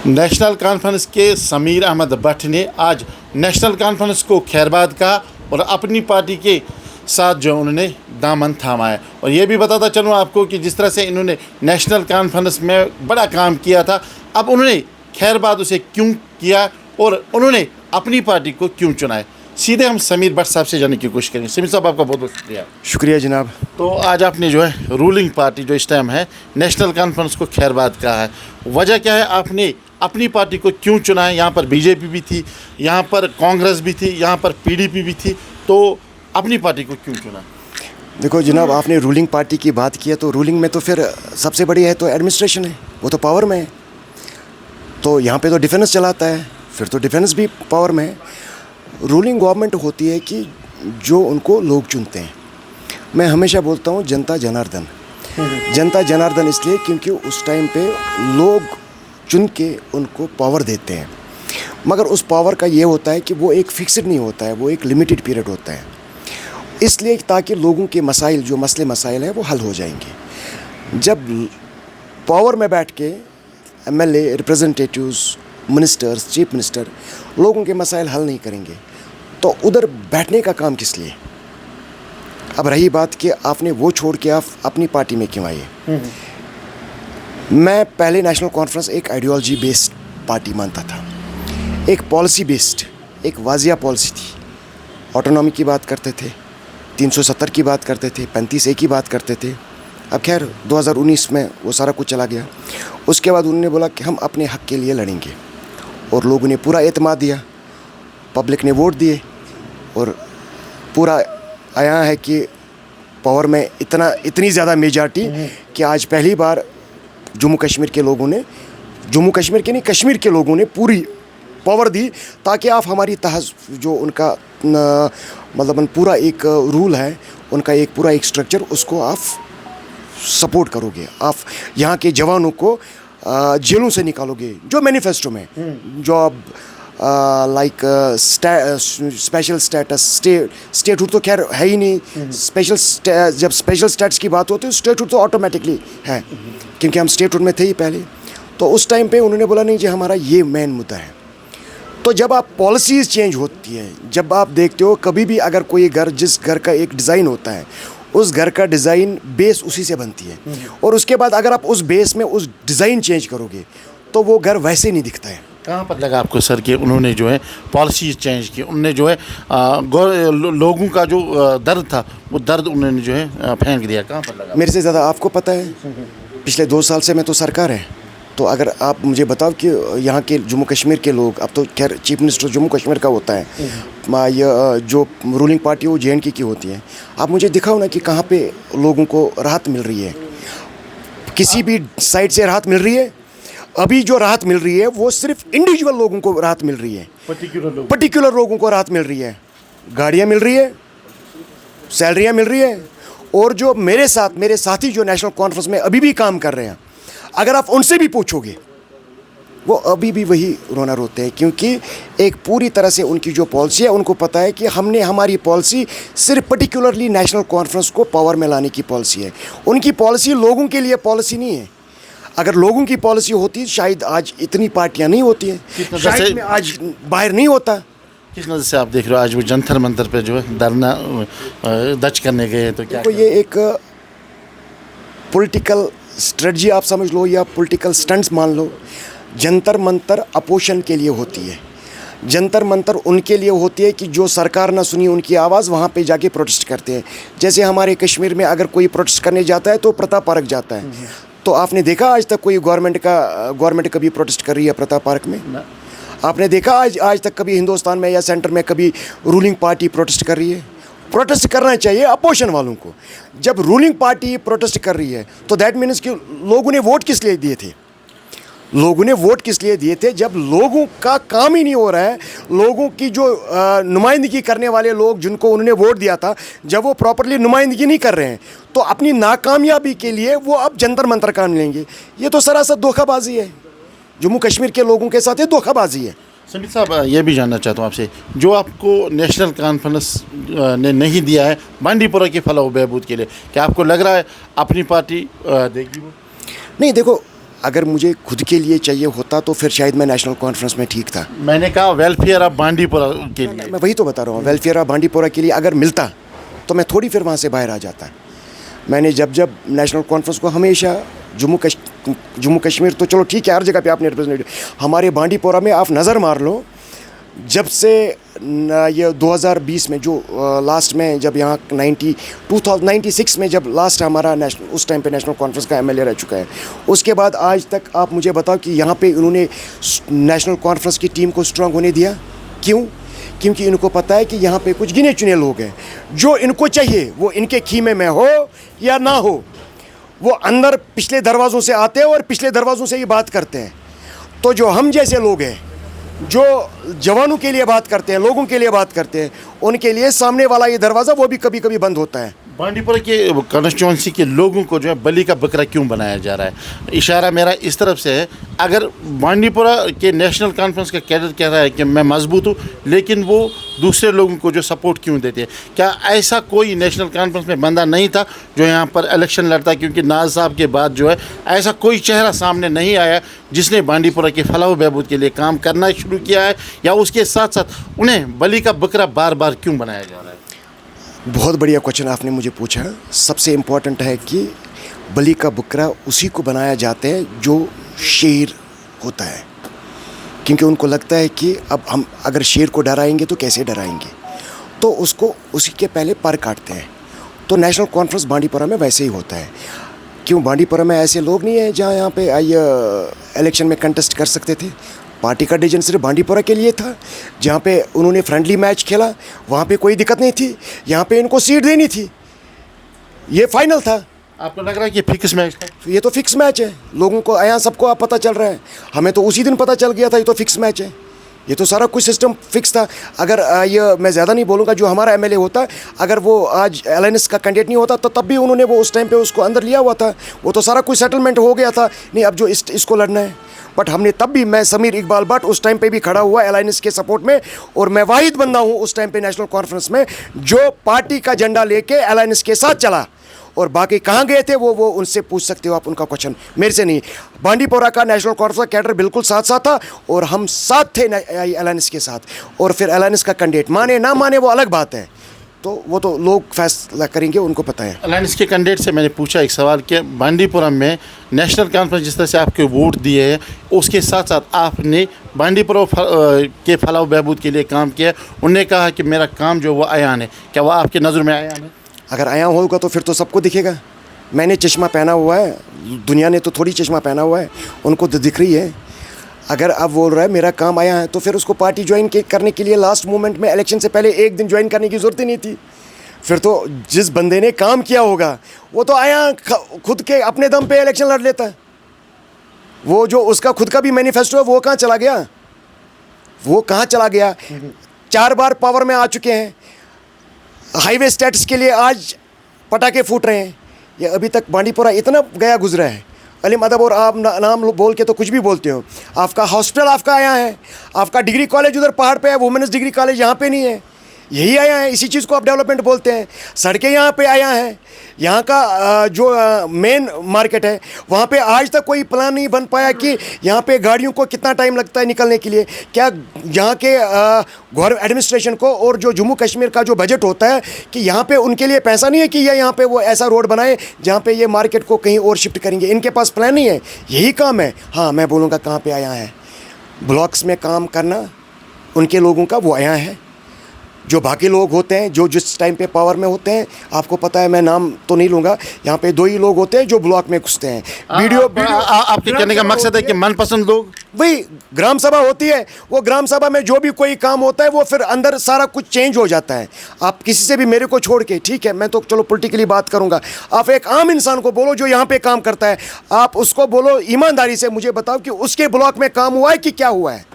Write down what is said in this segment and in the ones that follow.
National conference के समीर अहमद भट्ट ने आज नेशनल कॉन्फ्रेंस को खैरबाद कहा और अपनी पार्टी के साथ जो उन्होंने दामन थामा है। और ये भी बताता चलूँ आपको कि जिस तरह से इन्होंने नेशनल कॉन्फ्रेंस में बड़ा काम किया था, अब उन्होंने खैरबाद उसे क्यों किया और उन्होंने अपनी पार्टी को क्यों चुना है, सीधे हम समीर भट्ट साहब से जानने की कोशिश करेंगे। समीर साहब, आपका बहुत बहुत शुक्रिया। शुक्रिया जनाब। तो आज आपने जो है रूलिंग पार्टी जो इस टाइम है नेशनल कॉन्फ्रेंस को खैरबाद कहा है, वजह क्या है, आपने अपनी पार्टी को क्यों चुना है? यहाँ पर बीजेपी भी थी, यहाँ पर कांग्रेस भी थी, यहाँ पर पीडीपी भी थी, तो अपनी पार्टी को क्यों चुना? देखो जनाब, आपने रूलिंग पार्टी की बात की है तो रूलिंग में तो फिर सबसे बड़ी है तो एडमिनिस्ट्रेशन है, वो तो पावर में है। तो यहाँ पे तो डिफेंस चलाता है, फिर तो डिफेंस भी पावर में है। रूलिंग गवर्नमेंट होती है कि जो उनको लोग चुनते हैं। मैं हमेशा बोलता हूँ जनता जनार्दन। जनता जनार्दन इसलिए क्योंकि उस टाइम पे लोग चुन के उनको पावर देते हैं, मगर उस पावर का ये होता है कि वो एक फिक्स्ड नहीं होता है, वो एक लिमिटेड पीरियड होता है, इसलिए ताकि लोगों के मसाइल जो मसले मसाइल हैं वो हल हो जाएंगे। जब पावर में बैठ के MLA, representatives, ministers, chief minister लोगों के मसाइल हल नहीं करेंगे तो उधर बैठने का काम किस लिए? अब रही बात कि आपने वो छोड़ के आप अपनी पार्टी में क्यों आए। मैं पहले नेशनल कॉन्फ्रेंस एक आइडियोलॉजी बेस्ड पार्टी मानता था, एक पॉलिसी बेस्ड, एक वाजिया पॉलिसी थी। ऑटोनॉमी की बात करते थे, 370 की बात करते थे, 35A की बात करते थे। अब खैर 2019 में वो सारा कुछ चला गया। उसके बाद उन्होंने बोला कि हम अपने हक़ के लिए लड़ेंगे और लोगों ने पूरा एतमाद दिया, पब्लिक ने वोट दिए और पूरा आया है कि पावर में इतनी ज़्यादा मेजॉरिटी कि आज पहली बार जम्मू कश्मीर के लोगों ने, जम्मू कश्मीर के नहीं कश्मीर के लोगों ने पूरी पावर दी ताकि आप हमारी जो उनका मतलब पूरा एक रूल है, उनका एक पूरा एक स्ट्रक्चर, उसको आप सपोर्ट करोगे, आप यहाँ के जवानों को जेलों से निकालोगे। जो मैनिफेस्टो में job like special status, statehood तो खैर है ही नहीं, जब स्पेशल स्टेटस की बात होती है स्टेटहुड तो ऑटोमेटिकली है क्योंकि हम स्टेटहुड में थे ही पहले। तो उस टाइम पे उन्होंने बोला नहीं जी हमारा ये मेन मुद्दा है। तो जब आप पॉलिसीज़ चेंज होती है, जब आप देखते हो कभी भी अगर कोई घर, जिस घर का एक डिज़ाइन होता है, उस घर का डिज़ाइन बेस उसी से बनती है और उसके बाद अगर आप उस बेस में उस डिज़ाइन चेंज करोगे तो वो घर वैसे नहीं दिखता है। कहाँ पर लगा आपको सर कि उन्होंने जो है पॉलिसी चेंज की, उन्होंने जो है लोगों का जो दर्द था वो दर्द उन्होंने जो है फेंक दिया? कहाँ पर लगा? मेरे से ज़्यादा आपको पता है, पिछले 2 साल से मैं तो सरकार है, तो अगर आप मुझे बताओ कि यहाँ के जम्मू कश्मीर के लोग, अब तो खैर चीफ मिनिस्टर जम्मू कश्मीर का होता है, ये जो रूलिंग पार्टी वो JNK की होती है, आप मुझे दिखाओ ना कि कहाँ पे लोगों को राहत मिल रही है, किसी भी साइड से राहत मिल रही है? अभी जो राहत मिल रही है वो सिर्फ इंडिविजुअल लोगों को राहत मिल रही है, पर्टिकुलर लोगों को राहत मिल रही है। गाड़ियाँ मिल रही है, सैलरियाँ मिल रही है, और जो मेरे साथी जो नेशनल कॉन्फ्रेंस में अभी भी काम कर रहे हैं, अगर आप उनसे भी पूछोगे वो अभी भी वही रोना रोते हैं क्योंकि एक पूरी तरह से उनकी जो पॉलिसी है, उनको पता है कि हमने हमारी पॉलिसी सिर्फ पर्टिकुलरली नेशनल कॉन्फ्रेंस को पावर में लाने की पॉलिसी है। उनकी पॉलिसी लोगों के लिए पॉलिसी नहीं है। अगर लोगों की पॉलिसी होती शायद आज इतनी पार्टियां नहीं होती हैं, शायद मैं आज बाहर नहीं होता। किस नज़र से आप देख रहे हो आज वो जंतर मंतर पे जो है धरना दर्ज करने गए, तो क्या? तो ये एक पॉलिटिकल स्ट्रेटजी आप समझ लो या पॉलिटिकल स्टंट्स मान लो। जंतर मंतर अपोजिशन के लिए होती है, जंतर मंतर उनके लिए होती है कि जो सरकार ना सुनी उनकी आवाज़, वहाँ पे जाके प्रोटेस्ट करते हैं। जैसे हमारे कश्मीर में अगर कोई प्रोटेस्ट करने जाता है तो प्रताप पार्क जाता है, तो आपने देखा आज तक कोई गवर्नमेंट कभी प्रोटेस्ट कर रही है प्रताप पार्क में? आपने देखा आज तक कभी हिंदुस्तान में या सेंटर में कभी रूलिंग पार्टी प्रोटेस्ट कर रही है? प्रोटेस्ट करना चाहिए अपोजिशन वालों को। जब रूलिंग पार्टी प्रोटेस्ट कर रही है तो दैट मीन्स कि लोगों ने वोट किस लिए दिए थे? लोगों ने वोट किस लिए दिए थे? जब लोगों का काम ही नहीं हो रहा है, लोगों की जो नुमाइंदगी करने वाले लोग जिनको उन्होंने वोट दिया था, जब वो प्रॉपरली नुमाइंदगी नहीं कर रहे हैं तो अपनी नाकामयाबी के लिए वो अब जंतर मंतर काम लेंगे। ये तो सरासर धोखाबाजी है, जम्मू कश्मीर के लोगों के साथ ये धोखाबाजी है। समीर साहब, ये भी जानना चाहता हूँ आपसे, जो आपको नेशनल कॉन्फ्रेंस ने नहीं दिया है बांडीपुरा की फलाह बहबूद के लिए, क्या आपको लग रहा है अपनी पार्टी देगी वो? नहीं, देखो अगर मुझे खुद के लिए चाहिए होता तो फिर शायद मैं नेशनल कॉन्फ्रेंस में ठीक था। मैंने कहा वेलफेयर ऑफ बांडीपुरा के लिए। मैं वही तो बता रहा हूँ, वेलफेयर ऑफ बांडीपुरा के लिए अगर मिलता तो मैं थोड़ी फिर वहाँ से बाहर आ जाता। मैंने जब नेशनल कॉन्फ्रेंस को हमेशा जम्मू कश्मीर तो चलो ठीक है, हर जगह पे आपने रिप्रेजेंटेटिव, हमारे बांडीपुरा में आप नज़र मार लो, जब से ये 2020 में जो लास्ट में जब यहाँ 2096 में जब लास्ट हमारा नेशनल उस टाइम पे नेशनल कॉन्फ्रेंस का एमएलए रह चुका है, उसके बाद आज तक आप मुझे बताओ कि यहाँ पे उन्होंने नेशनल कॉन्फ्रेंस की टीम को स्ट्रांग होने दिया। क्यों? क्योंकि इनको पता है कि यहाँ पे कुछ गिने चुने लोग हैं, जो इनको चाहिए वो इनके खीमे में हो या ना हो, वो अंदर पिछले दरवाज़ों से आते हैं और पिछले दरवाज़ों से ही बात करते हैं। तो जो हम जैसे लोग हैं, जो जवानों के लिए बात करते हैं, लोगों के लिए बात करते हैं, उनके लिए सामने वाला ये दरवाज़ा वो भी कभी कभी बंद होता है। बांडीपुरा के कॉन्स्टिट्यूंसी के लोगों को जो है बलि का बकरा क्यों बनाया जा रहा है? इशारा मेरा इस तरफ से है, अगर बांडीपुरा के नेशनल कॉन्फ्रेंस का कैडर कह रहा है कि मैं मजबूत हूँ, लेकिन वो दूसरे लोगों को जो सपोर्ट क्यों देते हैं? क्या ऐसा कोई नेशनल कॉन्फ्रेंस में बंदा नहीं था जो यहाँ पर इलेक्शन लड़ता? क्योंकि नाज साहब के बाद जो है ऐसा कोई चेहरा सामने नहीं आया जिसने बांडीपुरा के फलाह बहबूद के लिए काम करना शुरू किया है, या उसके साथ साथ उन्हें बलि का बकरा बार बार क्यों बनाया जा रहा है? बहुत बढ़िया क्वेश्चन आपने मुझे पूछा। सबसे इम्पोर्टेंट है कि बलि का बकरा उसी को बनाया जाता है जो शेर होता है, क्योंकि उनको लगता है कि अब हम अगर शेर को डराएंगे तो कैसे डराएंगे, तो उसको उसी के पहले पर काटते हैं। तो नेशनल कॉन्फ्रेंस बांडीपुरा में वैसे ही होता है। क्यों बांडीपुरा में ऐसे लोग नहीं हैं जहाँ यहाँ पे इलेक्शन में कंटेस्ट कर सकते थे? पार्टी का डिसीजन सिर्फ बांडीपुरा के लिए था, जहाँ पे उन्होंने फ्रेंडली मैच खेला, वहाँ पे कोई दिक्कत नहीं थी, यहाँ पे इनको सीट देनी थी, ये फाइनल था। आपको लग रहा है कि फिक्स मैच है? ये तो फिक्स मैच है, लोगों को यहाँ सबको आप पता चल रहा है, हमें तो उसी दिन पता चल गया था ये तो फिक्स मैच है, ये तो सारा कुछ सिस्टम फिक्स था। अगर ये मैं ज़्यादा नहीं बोलूँगा, जो हमारा एमएलए होता, अगर वो आज एलायंस का कैंडिडेट नहीं होता तो तब भी उन्होंने वो उस टाइम पे उसको अंदर लिया हुआ था, वो तो सारा कुछ सेटलमेंट हो गया था, नहीं अब जो इसको लड़ना है। बट हमने तब भी, मैं समीर इकबाल भट्ट उस टाइम पे भी खड़ा हुआ एलायंस के सपोर्ट में, और मैं वाहिद बंदा हूँ उस टाइम पे नेशनल कॉन्फ्रेंस में जो पार्टी का झंडा लेके एलायंस के साथ चला, और बाकी कहाँ गए थे वो उनसे पूछ सकते हो आप उनका क्वेश्चन, मेरे से नहीं। बांडीपुरा का नेशनल कॉन्फ्रेंस का कैडर बिल्कुल साथ साथ था, और हम साथ थे एलायंस के साथ, और फिर एलायंस का कैंडिडेट माने ना माने वो अलग बात है, तो वो तो लोग फैसला करेंगे, उनको पता है। अलायंस के कैंडिडेट से मैंने पूछा एक सवाल कि बांडीपुरा में नेशनल कॉन्फ्रेंस जिस तरह से आपके वोट दिए हैं, उसके साथ साथ आपने बांडीपुरा के फलाह बहबूद के लिए काम किया। उन्होंने कहा कि मेरा काम जो वो अयान है, क्या वो आपकी नज़र में अयान है? अगर आया होगा तो फिर तो सबको दिखेगा। मैंने चश्मा पहना हुआ है, दुनिया ने तो थोड़ी चश्मा पहना हुआ है, उनको तो दिख रही है। अगर आप बोल रहा है मेरा काम आया है, तो फिर उसको पार्टी ज्वाइन करने के लिए लास्ट मोमेंट में इलेक्शन से पहले एक दिन ज्वाइन करने की ज़रूरत ही नहीं थी। फिर तो जिस बंदे ने काम किया होगा वो तो आया खुद के अपने दम पे इलेक्शन लड़ लेता है। वो जो उसका खुद का भी मैनिफेस्टो है वो कहाँ चला गया? वो कहाँ चला गया? 4 बार पावर में आ चुके हैं, हाईवे स्टेटस के लिए आज पटाखे फूट रहे हैं। ये अभी तक बांडीपुरा इतना गया गुजरा है, अलीम अदब और आप नाम बोल के तो कुछ भी बोलते हो। आपका हॉस्पिटल आपका आया है, आपका डिग्री कॉलेज उधर पहाड़ पे है, वुमेन्स डिग्री कॉलेज यहाँ पे नहीं है, यही आया है, इसी चीज़ को आप डेवलपमेंट बोलते हैं। सड़कें यहाँ पे आया है, यहाँ का जो मेन मार्केट है वहाँ पे आज तक कोई प्लान नहीं बन पाया कि यहाँ पे गाड़ियों को कितना टाइम लगता है निकलने के लिए। क्या यहाँ के गवर्नमेंट एडमिनिस्ट्रेशन को और जो जम्मू कश्मीर का जो बजट होता है कि यहाँ पे उनके लिए पैसा नहीं है कि यहाँ पे वो ऐसा रोड बनाए जहाँ पे ये मार्केट को कहीं और शिफ्ट करेंगे? इनके पास प्लान नहीं है, यही काम है। हाँ, मैं बोलूँगा कहाँ पर आया है, ब्लॉक्स में काम करना उनके लोगों का वो आया है। जो बाकी लोग होते हैं जो जिस टाइम पे पावर में होते हैं, आपको पता है, मैं नाम तो नहीं लूँगा, यहाँ पे 2 ही लोग होते हैं जो ब्लॉक में घुसते हैं। आपके कहने का मकसद है कि मनपसंद लोग, वही ग्राम सभा होती है, वो ग्राम सभा में जो भी कोई काम होता है वो फिर अंदर सारा कुछ चेंज हो जाता है। आप किसी से भी, मेरे को छोड़ के, ठीक है मैं तो चलो पॉलिटिकली बात करूँगा, आप एक आम इंसान को बोलो जो यहाँ पे काम करता है, आप उसको बोलो ईमानदारी से मुझे बताओ कि उसके ब्लॉक में काम हुआ है कि क्या हुआ है।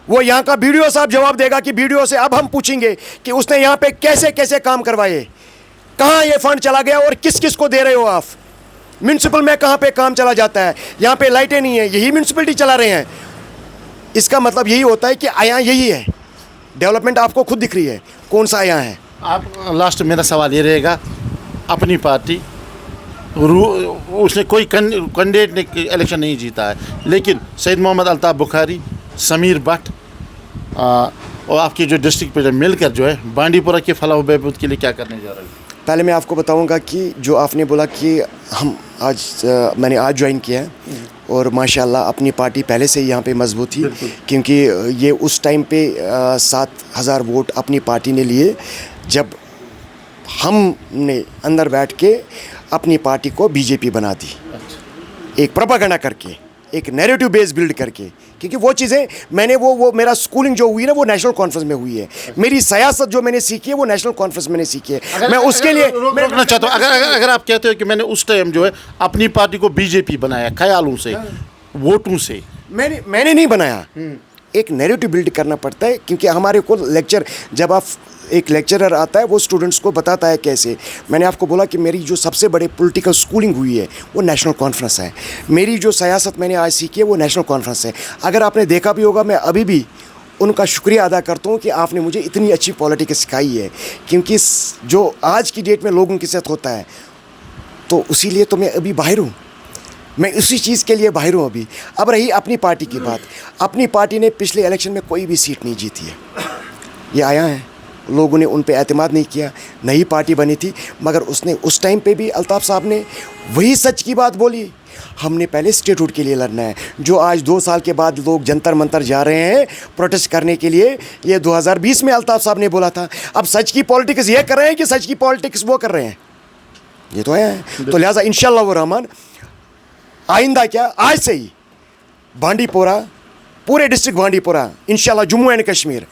वो यहाँ का बीडीओ साहब जवाब देगा कि बीडीओ से अब हम पूछेंगे कि उसने यहाँ पे कैसे कैसे काम करवाए, कहाँ ये फंड चला गया और किस किस को दे रहे हो आप। म्यूनसिपल में कहाँ पे काम चला जाता है, यहाँ पे लाइटें नहीं है, यही म्यूनसिपलिटी चला रहे हैं। इसका मतलब यही होता है कि आया यही है, डेवलपमेंट आपको खुद दिख रही है, कौन सा आया है। आप लास्ट मेरा सवाल ये रहेगा, अपनी पार्टी उसने कोई कैंडिडेट ने इलेक्शन नहीं जीता है, लेकिन सैयद मोहम्मद अल्ताफ़ बुखारी, समीर भट्ट और आपकी जो डिस्ट्रिक्ट पे मिलकर जो है बांडीपुरा के फलाह बहबूद के लिए क्या करने जा रहे हैं? पहले मैं आपको बताऊंगा कि जो आपने बोला कि हम आज मैंने आज ज्वाइन किया है और माशाल्लाह अपनी पार्टी पहले से ही यहाँ पे मजबूत थी, क्योंकि ये उस टाइम पे 7,000 वोट अपनी पार्टी ने लिए जब हमने अंदर बैठ के अपनी पार्टी को बीजेपी बना दी, एक प्रोपेगेंडा करके, एक नैरेटिव बेस बिल्ड करके। क्योंकि वो चीज़ें मैंने वो मेरा स्कूलिंग जो हुई ना वो नेशनल कॉन्फ्रेंस में हुई है, मेरी सियासत जो मैंने सीखी है वो नेशनल कॉन्फ्रेंस में सीखी है। मैं उसके लिए रोकना चाहता हूँ, अगर आप कहते हो कि मैंने उस टाइम जो है अपनी पार्टी को बीजेपी बनाया ख्यालों से, वोटों से, मैंने नहीं बनाया। एक नैरेटिव बिल्ड करना पड़ता है, क्योंकि हमारे को लेक्चर, जब आप एक लेक्चरर आता है वो स्टूडेंट्स को बताता है कैसे। मैंने आपको बोला कि मेरी जो सबसे बड़े पॉलिटिकल स्कूलिंग हुई है वो नेशनल कॉन्फ्रेंस है। मेरी जो सियासत मैंने आज सीखी है वो नेशनल कॉन्फ्रेंस है। अगर आपने देखा भी होगा, मैं अभी भी उनका शुक्रिया अदा करता हूँ कि आपने मुझे इतनी अच्छी पॉलिटिक्स सिखाई है, क्योंकि जो आज की डेट में लोगों के साथ होता है, तो उसी लिए तो मैं अभी बाहर हूँ, मैं उसी चीज़ के लिए बाहर हूँ अभी। अब रही अपनी पार्टी की बात, अपनी पार्टी ने पिछले इलेक्शन में कोई भी सीट नहीं जीती है। ये आया है, लोगों ने उन पे एतमाद नहीं किया, नई पार्टी बनी थी, मगर उसने उस टाइम पे भी अल्ताफ़ साहब ने वही सच की बात बोली, हमने पहले स्टेटहुड के लिए लड़ना है। जो आज 2 साल के बाद लोग जंतर मंतर जा रहे हैं प्रोटेस्ट करने के लिए, ये 2020 में अल्ताफ़ साहब ने बोला था। अब सच की पॉलिटिक्स ये कर रहे हैं कि सच की पॉलिटिक्स वो कर रहे हैं, ये तो है। तो लिहाजा इंशाअल्लाह वो रहमान आइंदा क्या, आज से ही बांडीपोरा, पूरे डिस्ट्रिक्ट बांडीपोरा, इंशाल्लाह जम्मू एंड कश्मीर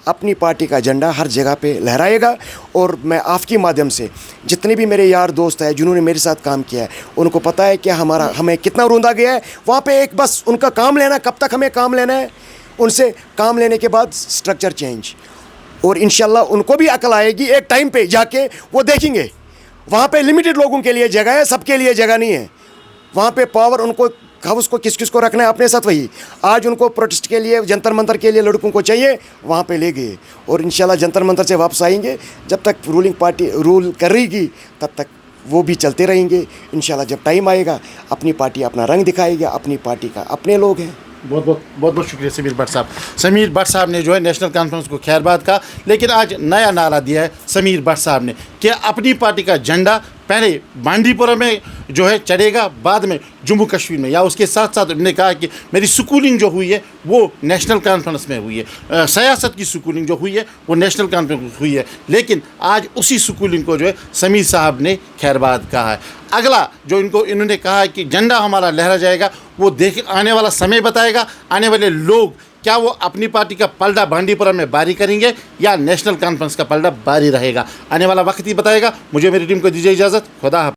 अपनी पार्टी का झंडा हर जगह पे लहराएगा। और मैं आपके माध्यम से जितने भी मेरे यार दोस्त हैं जिन्होंने मेरे साथ काम किया है, उनको पता है कि हमें कितना रोंदा गया है वहाँ पे। एक बस उनका काम लेना, कब तक हमें काम लेना है, उनसे काम लेने के बाद स्ट्रक्चर चेंज, और इंशाल्लाह उनको भी अकल आएगी। एक टाइम पे जाके वो देखेंगे वहाँ पे लिमिटेड लोगों के लिए जगह है, सबके लिए जगह नहीं है। वहाँ पे पावर उनको हाउस को किस किस को रखना है अपने साथ, वही आज उनको प्रोटेस्ट के लिए, जंतर मंतर के लिए लड़कों को चाहिए, वहाँ पे ले गए। और इंशाल्लाह जंतर मंतर से वापस आएंगे। जब तक रूलिंग पार्टी रूल करेगी तब तक वो भी चलते रहेंगे। इंशाल्लाह जब टाइम आएगा अपनी पार्टी अपना रंग दिखाएगी, अपनी पार्टी का अपने लोग हैं। बहुत शुक्रिया समीर भट्ट साहब। समीर भट्ट साहब ने जो है नेशनल कॉन्फ्रेंस को खैरबाद कहा, लेकिन आज नया नारा दिया है समीर भट्ट साहब ने कि अपनी पार्टी का झंडा पहले बांडीपुरा में जो है चढ़ेगा, बाद में जम्मू कश्मीर में। या उसके साथ साथ उन्होंने कहा कि मेरी स्कूलिंग जो हुई है वो नेशनल कॉन्फ्रेंस में हुई है, सियासत की स्कूलिंग जो हुई है वो नेशनल कॉन्फ्रेंस में हुई है। लेकिन आज उसी स्कूलिंग को जो है समीर साहब ने खैरबाद कहा है। अगला जो इन्होंने कहा है कि झंडा हमारा लहरा जाएगा, वो आने वाला समय बताएगा। आने वाले लोग क्या वो अपनी पार्टी का पलड़ा बांडीपुरा में बारी करेंगे या नेशनल कॉन्फ्रेंस का पलड़ा बारी रहेगा, आने वाला वक्त ही बताएगा। मुझे मेरी टीम को दीजिए इजाज़त। खुदा हाफ़िज़।